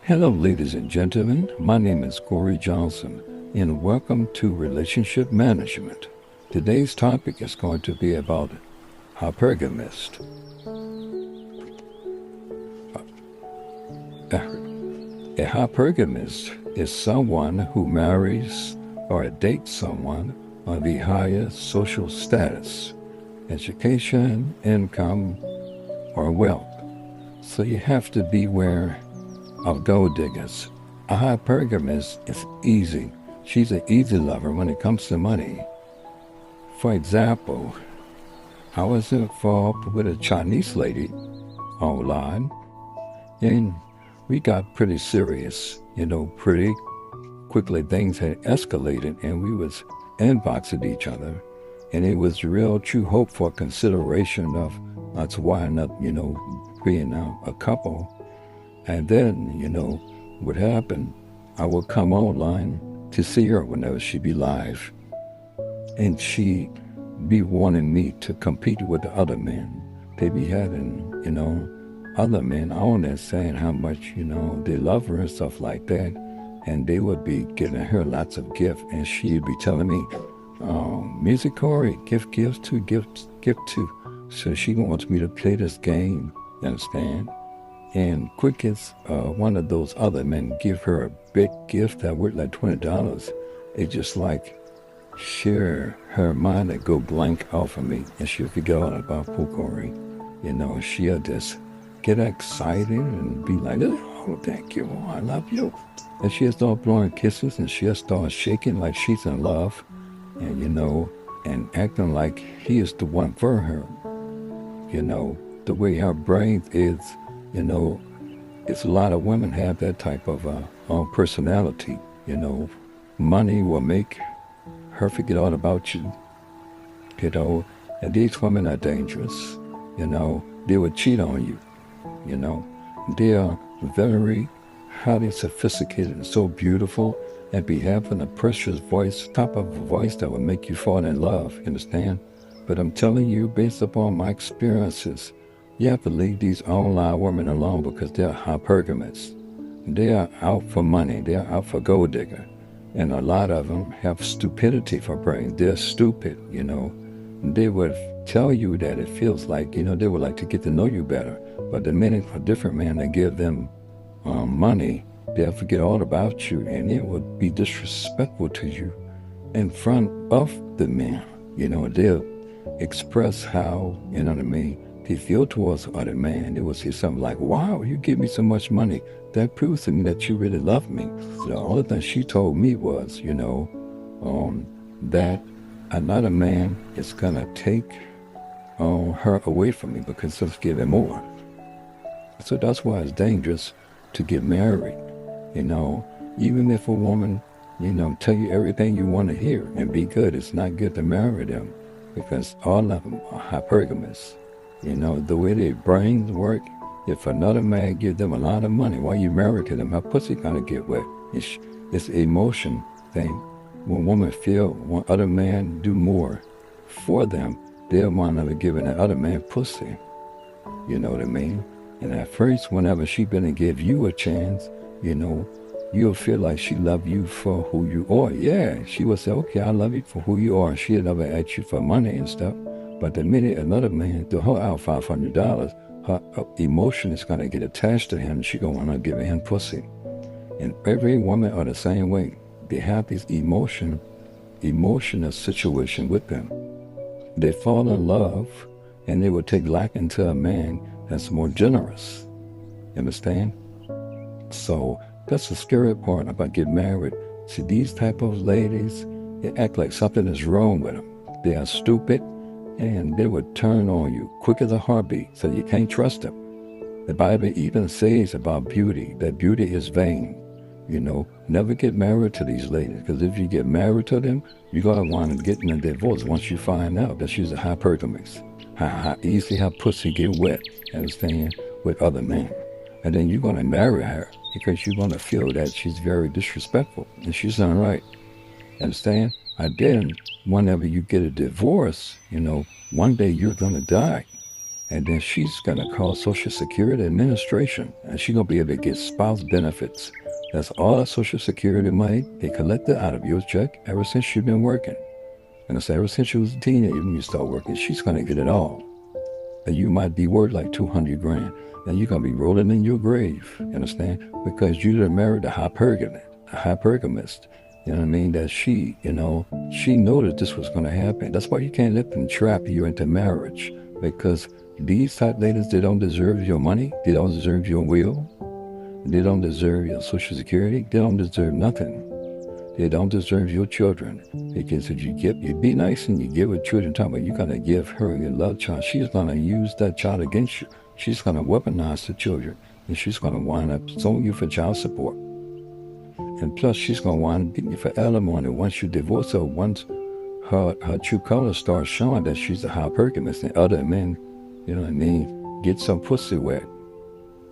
Hello, ladies and gentlemen. My name is Corey Johnson, and welcome to Relationship Management. Today's topic is going to be about hypergamist. A hypergamist is someone who marries or dates someone on the highest social status, education, income, or wealth. So you have to beware of gold diggers. A hypergamist is easy. She's an easy lover when it comes to money. For example, I was involved with a Chinese lady online, and we got pretty serious. Pretty quickly things had escalated, and we was inboxing each other, and it was real true hope for consideration of us winding up, being a couple. And then, what happened, I would come online to see her whenever she'd be live. And she be wanting me to compete with the other men. They be having, other men on there saying how much, they love her and stuff like that. And they would be giving her lots of gifts. And she'd be telling me, Music Corey, gift to. So she wants me to play this game, you understand? And quick as one of those other men give her a big gift that worth like $20, it just like sheer her mind that go blank off of me, and she'll forget all about Pokori. She'll just get excited and be like, oh, thank you, oh, I love you. And she'll start blowing kisses, and she'll start shaking like she's in love, and and acting like he is the one for her. The way her brain is. It's a lot of women have that type of personality. Money will make her forget all about you. And these women are dangerous. They will cheat on you. They are very highly sophisticated and so beautiful, and be having a precious voice, type of voice that will make you fall in love. You understand? But I'm telling you, based upon my experiences, you have to leave these online women alone because they're hypergamists. They are out for money. They are out for gold digger. And a lot of them have stupidity for brains. They're stupid, They would tell you that it feels like, they would like to get to know you better. But the minute a different man that give them money, they'll forget all about you, and it would be disrespectful to you in front of the man. They'll express how, you know what I mean, they feel towards other man. They will say something like, wow, you give me so much money. That proves to me that you really love me. So the only thing she told me was, that another man is going to take her away from me because he's giving more. So that's why it's dangerous to get married. Even if a woman, tell you everything you want to hear and be good, it's not good to marry them because all of them are hypergamists. The way their brains work, if another man give them a lot of money while you married to them, how pussy gonna get wet? It's an emotion thing. When women feel one other man do more for them, they'll wind up giving that other man pussy. You know what I mean? And at first, whenever she gonna give you a chance, you'll feel like she love you for who you are. Yeah, she will say, okay, I love you for who you are. She'll never ask you for money and stuff. But the minute another man threw her out $500, her emotion is going to get attached to him. She's going to want to give him pussy. And every woman are the same way. They have this emotional situation with them. They fall in love, and they will take liking to a man that's more generous. You understand? So that's the scary part about getting married. See, these type of ladies, they act like something is wrong with them. They are stupid, and they would turn on you quick as a heartbeat, so you can't trust them. The Bible even says about beauty, that beauty is vain. Never get married to these ladies, because if you get married to them, you're going to want to get in a divorce once you find out that she's a hypergamist. How easily her pussy get wet, understand, with other men. And then you're going to marry her because you're going to feel that she's very disrespectful, and she's not right. Understand? Then, whenever you get a divorce, one day you're going to die. and then she's gonna call Social Security Administration, and she's gonna be able to get spouse benefits. That's all the Social Security money they collected out of your check ever since you've been working. And I say ever since you was a teenager when you start working, she's gonna get it all. And you might be worth like 200 grand. And you're gonna be rolling in your grave, you understand? Because you done married a hypergamist. You know what I mean? That she, she knew that this was gonna happen. That's why you can't let them trap you into marriage. Because these type ladies, they don't deserve your money. They don't deserve your will. They don't deserve your Social Security. They don't deserve nothing. They don't deserve your children. Because if you be nice and you give her children time, but you're gonna give her your love child, she's gonna use that child against you. She's gonna weaponize the children, and she's gonna wind up suing you for child support. And plus, she's gonna wind up getting you for alimony once you divorce her. Once her true colors start showing that she's a hypergamist, and other men, you know what I mean, get some pussy wet.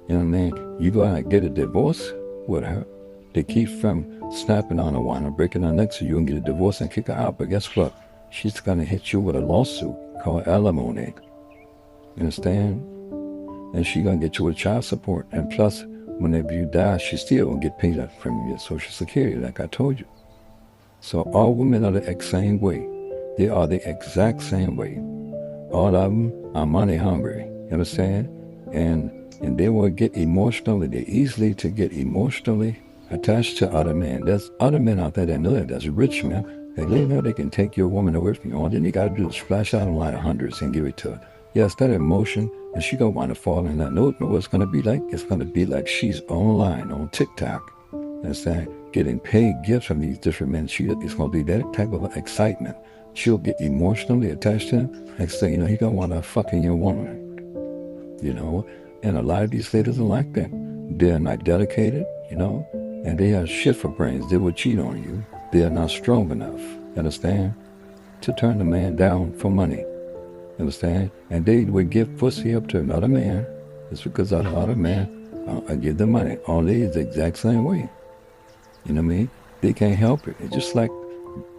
You know what I mean? You gonna get a divorce with her. They keep from snapping on her, wine or breaking her neck so you can get a divorce and kick her out. But guess what? She's gonna hit you with a lawsuit called alimony. You understand? And she's gonna get you with child support. And plus, whenever you die, she still gonna get paid up from your Social Security, like I told you. So all women are the exact same way. They are the exact same way. All of them are money hungry. You understand? And they will get emotionally. They're easily to get emotionally attached to other men. There's other men out there that know that. There's rich men. They know they can take your woman away from you. All then you got to do is splash out a lot of hundreds and give it to her. Yes, that emotion, and she gonna want to fall in that. Know what it's gonna be like? It's gonna be like she's online on TikTok. Understand? Getting paid gifts from these different men. It's gonna be that type of excitement. She'll get emotionally attached to him. Next thing you know, he gonna want to fucking your woman. And a lot of these ladies are like that. They're not dedicated, and they have shit for brains. They will cheat on you. They are not strong enough, understand, to turn the man down for money, understand? And they would give pussy up to another man just because that other man give them money. All they is the exact same way. You know what I mean? They can't help it. It's just like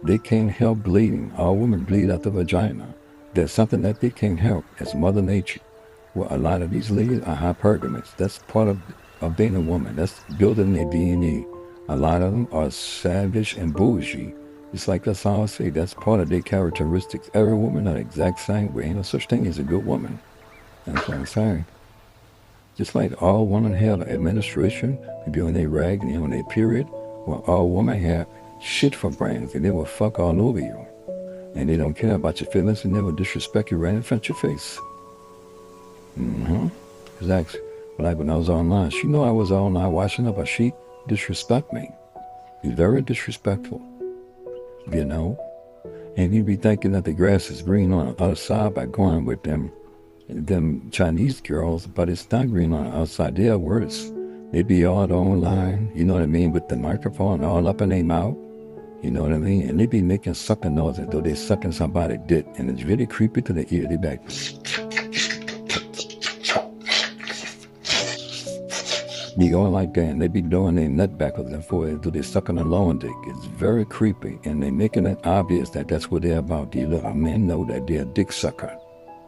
they can't help bleeding. All women bleed out the vagina. There's something that they can't help. It's Mother Nature. Well, a lot of these ladies are hypergamists. That's part of being a woman. That's building their DNA. A lot of them are savage and bougie. It's like that's all I say. That's part of their characteristics. Every woman are the exact same way. Ain't no such thing as a good woman. That's what I'm saying. Just like all women have administration, maybe on their rag and on their period, well, all women have shit for brains, and they will fuck all over you. And they don't care about your feelings, and they will disrespect you right in front of your face. Exactly. Like when I was online, she knew I was online watching her, but she disrespect me. She's very disrespectful, And you'd be thinking that the grass is green on the other side by going with them Chinese girls, but it's not green on the outside. They are worse. They be all online, you know what I mean, with the microphone all up in their mouth. You know what I mean? And they be making sucking noises though they're sucking somebody's dick, and it's really creepy to the ear. They be like, be going like that, and they be doing their nut backwards and forwards, they're sucking a long dick. It's very creepy, and they making it obvious that that's what they're about. These little men know that they're a dick sucker.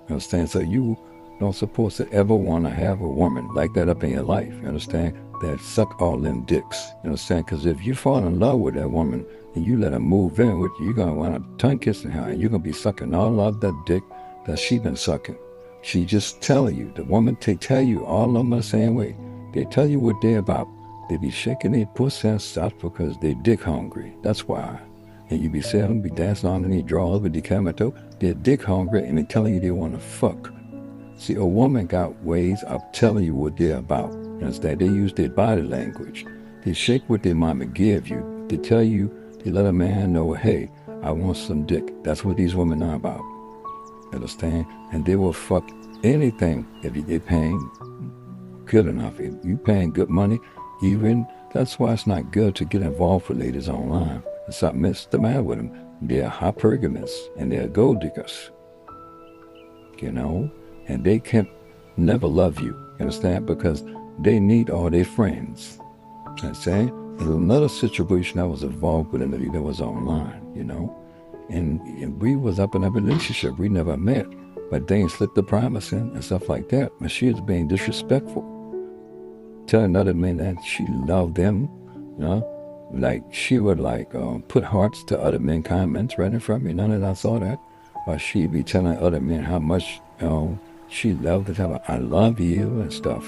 You understand? So you don't supposed to ever want to have a woman like that up in your life, you understand? That suck all them dicks, you understand? Because if you fall in love with that woman and you let her move in with you, you're going to want to tongue kissing her, and you're going to be sucking all of that dick that she been sucking. She just telling you, the woman, they tell you all of them the same way. They tell you what they're about. They be shaking their pussy and stuff because they dick hungry. That's why. And you be saying them, be dancing on their drawers with the camera too. They're dick hungry, and they telling you they want to fuck. See, a woman got ways of telling you what they're about. You understand? They use their body language. They shake what their mama give you. They tell you, they let a man know, hey, I want some dick. That's what these women are about. You understand? And they will fuck anything if you get paying good enough. If you paying good money, even, that's why it's not good to get involved with ladies online. There's something the matter with them. They're hypergamists and they're gold diggers. And they can never love you, understand? Because they need all their friends. Understand? There's another situation I was involved with in that was online, And we was up in a relationship. We never met. but they ain't slipped the promise in and stuff like that. But she was being disrespectful, telling other men that she loved them, you know. Like she would like put hearts to other men comments right in front of me. None of that I saw that. Or she'd be telling other men how much she loved to tell I love you and stuff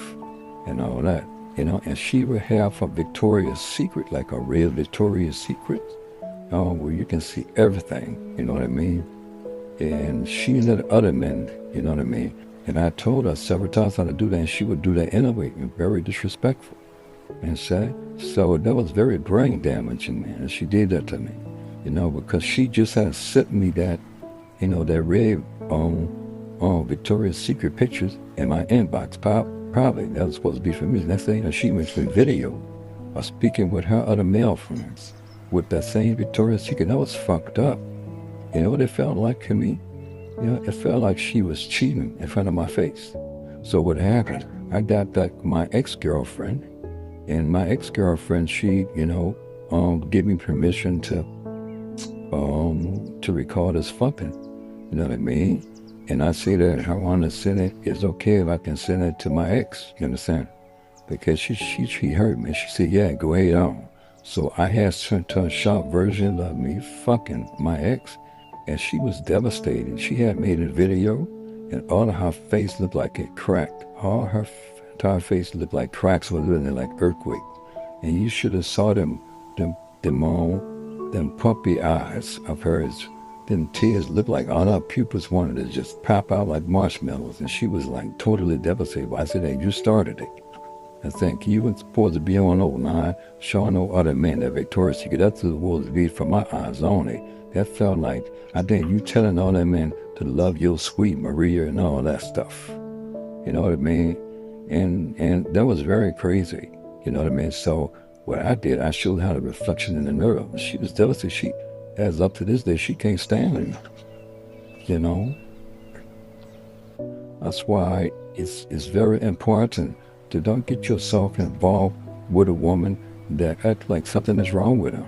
and all that. And she would have a Victoria's Secret, like a real Victoria's Secret, where you can see everything, you know what I mean? And she let other men, you know what I mean? And I told her several times how to do that, and she would do that anyway, and very disrespectful. And so that was very brain damaging, man. And she did that to me, because she just had sent me that, that red Victoria's Secret pictures in my inbox. Probably that was supposed to be for me. Next thing, she makes a video of speaking with her other male friends with that same Victoria's Secret. That was fucked up. You know what it felt like to me? It felt like she was cheating in front of my face. So what happened? I got my ex-girlfriend. And my ex-girlfriend, she, gave me permission to record us fucking. You know what I mean? And I say that I want to send it. It's okay if I can send it to my ex. You understand? Because she heard me. She said, yeah, go ahead on. So I had sent her a short version of me fucking my ex. And she was devastated. She had made a video, and all of her face looked like it cracked. All her entire face looked like cracks were literally like earthquake. And you should have saw them puppy eyes of hers. Them tears looked like all her pupils wanted to just pop out like marshmallows. And she was like totally devastated. I said, hey, you started it. I think you weren't supposed to be on online showing no other men that Victoria's Secret. That's the world to be from my eyes only. That felt like, I think you telling all that men to love your sweet Maria and all that stuff. You know what I mean? And that was very crazy. You know what I mean? So what I did, I showed her the reflection in the mirror. She was devastated. As up to this day, she can't stand it. That's why it's very important to don't get yourself involved with a woman that acts like something is wrong with her.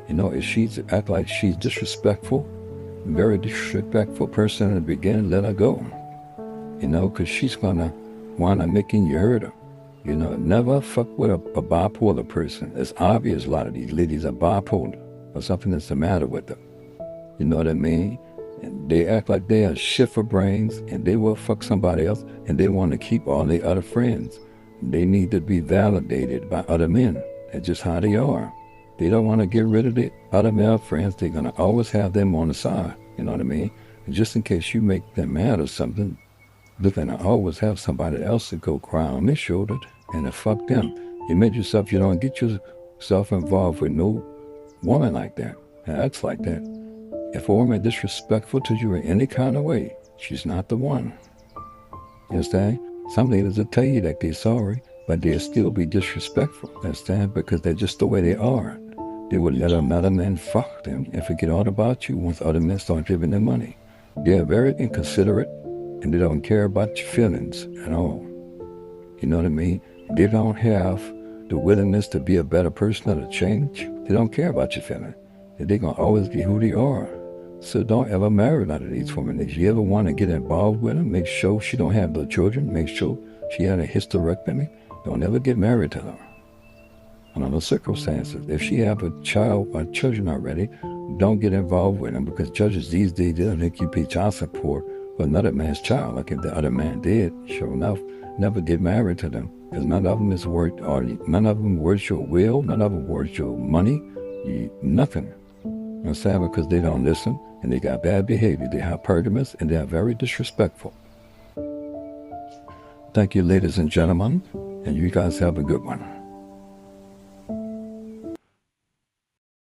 If she's act like she's disrespectful, very disrespectful person in the beginning, let her go. Because she's gonna wind up making you hurt her. Never fuck with a bipolar person. It's obvious a lot of these ladies are bipolar or something that's the matter with them. You know what I mean? And they act like they are shit for brains, and they will fuck somebody else, and they want to keep all their other friends. They need to be validated by other men. That's just how they are. They don't want to get rid of the other male friends. They're going to always have them on the side. You know what I mean? And just in case you make them mad or something, they're going to always have somebody else to go cry on their shoulder and to fuck them. You don't get yourself involved with no woman like that, and acts like that. If a woman is disrespectful to you in any kind of way, she's not the one. You understand? Some ladies will tell you that they're sorry, but they'll still be disrespectful. Understand? Because they're just the way they are. They would let another man fuck them and forget all about you once other men start giving them money. They're very inconsiderate, and they don't care about your feelings at all. You know what I mean? They don't have the willingness to be a better person or to change. They don't care about your feelings. They're going to always be who they are. So don't ever marry none of these women. If you ever want to get involved with them, make sure she don't have no children. Make sure she had a hysterectomy. Don't ever get married to her. Under no circumstances. If she have a child or children already, don't get involved with them, because judges these days, they don't think you pay child support for another man's child. Like if the other man did, sure enough, never get married to them. Because none of them is worth, or none of them worth your will, none of them worth your money, nothing. You understand? Because they don't listen, and they got bad behavior. They have hypergamist, and they are very disrespectful. Thank you, ladies and gentlemen, and you guys have a good one.